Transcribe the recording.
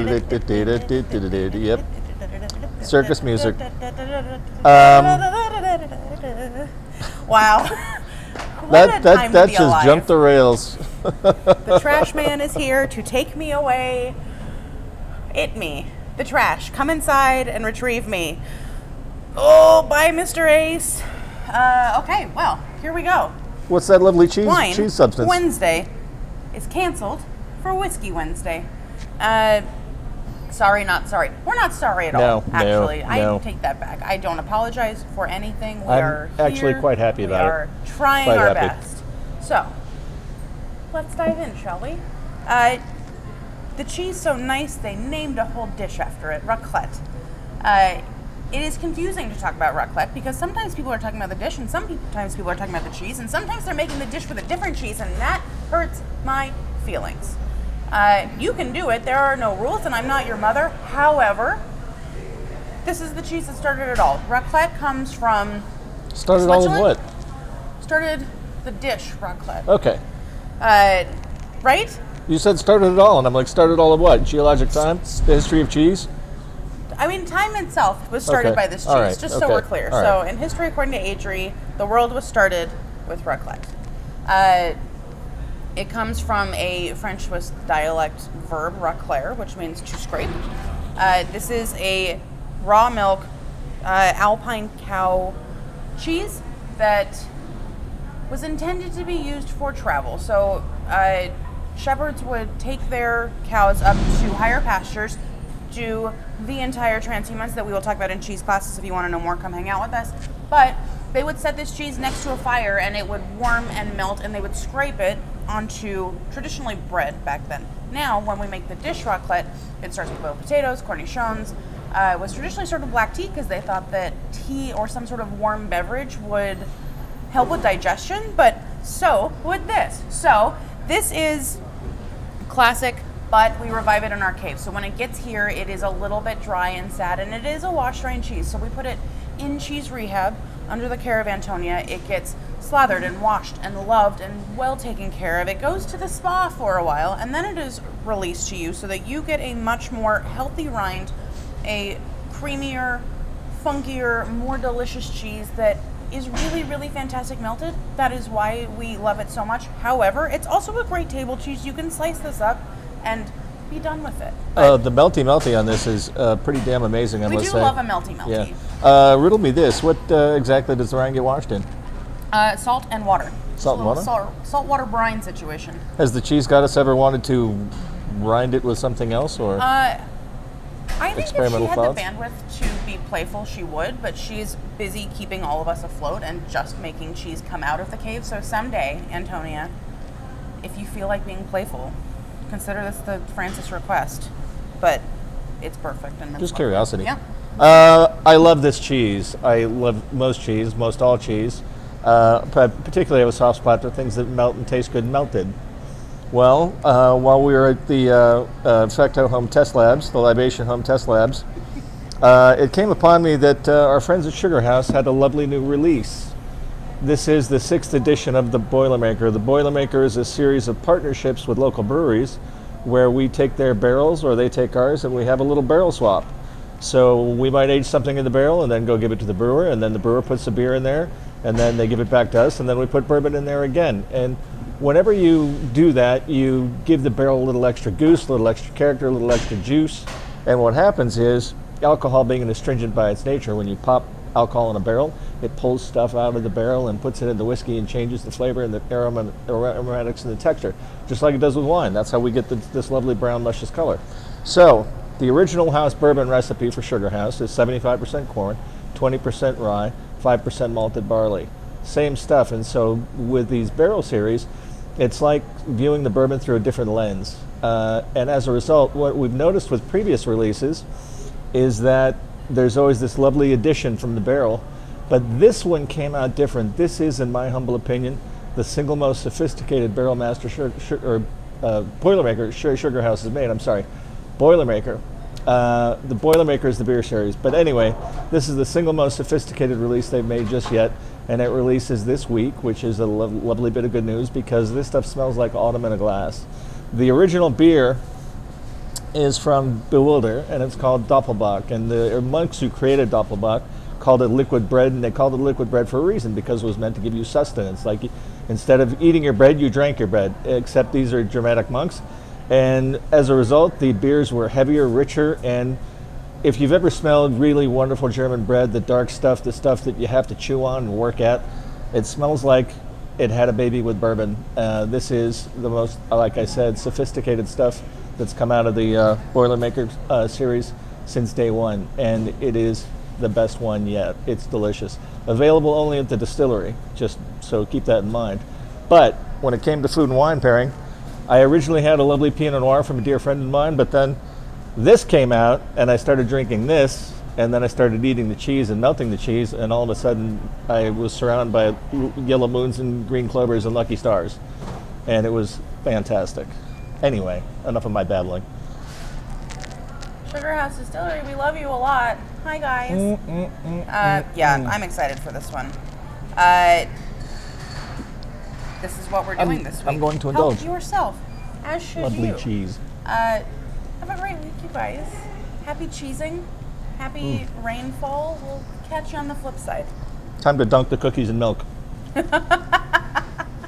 Yep. Circus music. Wow. What a time to That be just alive. jumped the rails. The trash man is here to take me away. Me. The trash. Come inside and retrieve me. Oh, bye, Mr. Ace. Okay, well, here we go. What's that lovely cheese Wine substance? Wednesday is canceled for Whiskey Wednesday. Sorry, not sorry. We're not sorry at all, actually. No. I take that back. I don't apologize for anything. We I'm are actually here. quite happy about it. We are trying Quite our happy. best. So, let's dive in, shall we? The cheese so nice, they named a whole dish after it, raclette. It is confusing to talk about raclette because sometimes people are talking about the dish and sometimes people are talking about the cheese and sometimes they're making the dish with a different cheese and that hurts my feelings. You can do it, there are no rules and I'm not your mother. However, this is the cheese that started it all. Raclette comes from Started all of what? Started the dish, raclette. Okay. Right? You said started it all, and I'm like, started all of what? Geologic time? The history of cheese? I mean, time itself was started Okay. by this cheese, All right. just Okay. so we're clear. All So, right. in history, according to Adri, the world was started with raclette. It comes from a French Swiss dialect verb, racler, which means to scrape. This is a raw milk alpine cow cheese that was intended to be used for travel. So, shepherds would take their cows up to higher pastures, do the entire transhumance that we will talk about in cheese classes. If you want to know more, come hang out with us. But they would set this cheese next to a fire and it would warm and melt and they would scrape it onto traditionally bread back then. Now, when we make the dish raclette, it starts with boiled potatoes, cornichons. It was traditionally served with black tea because they thought that tea or some sort of warm beverage would help with digestion, but so would this. So this is classic, but we revive it in our cave. So when it gets here, it is a little bit dry and sad, and it is a wash-rind cheese. So we put it in cheese rehab under the care of Antonia. It gets slathered and washed and loved and well taken care of. It goes to the spa for a while, and then it is released to you so that you get a much more healthy rind, a creamier, funkier, more delicious cheese that is really, really fantastic melted. That is why we love it so much. However, it's also a great table cheese. You can slice this up and be done with it. The melty on this is pretty damn amazing, I We must do say. love a melty. Yeah. Riddle me this. What exactly does the rind get washed in? Salt and water. Salt and water? Saltwater brine situation. Has the cheese goddess ever wanted to rind it with something else, or? I think if she Experimental had thoughts? the bandwidth to be playful, she would, but she's busy keeping all of us afloat and just making cheese come out of the cave. So someday, Antonia, if you feel like being playful, consider this the Francis request. But it's perfect. And Just curiosity. Yeah. I love this cheese. I love most all cheese. Particularly I have a soft spot for things that melt and taste good melted. Well, while we were at the Facto Home Test Labs, the Libation Home Test Labs, it came upon me that our friends at Sugar House had a lovely new release. This is the 6th edition of the Boilermaker. The Boilermaker is a series of partnerships with local breweries where we take their barrels or they take ours and we have a little barrel swap. So we might age something in the barrel and then go give it to the brewer, and then the brewer puts the beer in there and then they give it back to us, and then we put bourbon in there again. And whenever you do that, you give the barrel a little extra goose, a little extra character, a little extra juice. And what happens is, alcohol being an astringent by its nature, when you pop alcohol in a barrel, it pulls stuff out of the barrel and puts it in the whiskey and changes the flavor and the aromatics and the texture, just like it does with wine. That's how we get this lovely brown, luscious color. So, the original house bourbon recipe for Sugar House is 75% corn, 20% rye, 5% malted barley. Same stuff. And so with these barrel series, it's like viewing the bourbon through a different lens. And as a result, what we've noticed with previous releases is that there's always this lovely addition from the barrel, but this one came out different. This is, in my humble opinion, the single most sophisticated barrel master Boilermaker Sugar House has made. I'm sorry, Boilermaker. The Boilermaker is the beer series. But anyway, this is the single most sophisticated release they've made just yet, and it releases this week, which is a lovely bit of good news because this stuff smells like autumn in a glass. The original beer is from Bewilder, and it's called Doppelbock. And the monks who created Doppelbock called it liquid bread, and they called it liquid bread for a reason, because it was meant to give you sustenance. Like, instead of eating your bread, you drank your bread, except these are Germanic monks. And as a result, the beers were heavier, richer, and if you've ever smelled really wonderful German bread, the dark stuff, the stuff that you have to chew on and work at, it smells like it had a baby with bourbon. This is the most, like I said, sophisticated stuff that's come out of the Boilermaker series since day one, and it is the best one yet. It's delicious. Available only at the Distillery, just so keep that in mind. But when it came to food and wine pairing, I originally had a lovely Pinot Noir from a dear friend of mine, but then this came out, and I started drinking this, and then I started eating the cheese and melting the cheese, and all of a sudden I was surrounded by yellow moons and green clovers and lucky stars, and it was fantastic. Anyway, enough of my babbling. Sugar House Distillery, we love you a lot. Hi, guys. Yeah, I'm excited for this one. This is what we're doing this week. I'm going to indulge. Help yourself, as should Lovely you. cheese. Have a great week, you guys. Happy cheesing. Happy rainfall. We'll catch you on the flip side. Time to dunk the cookies in milk.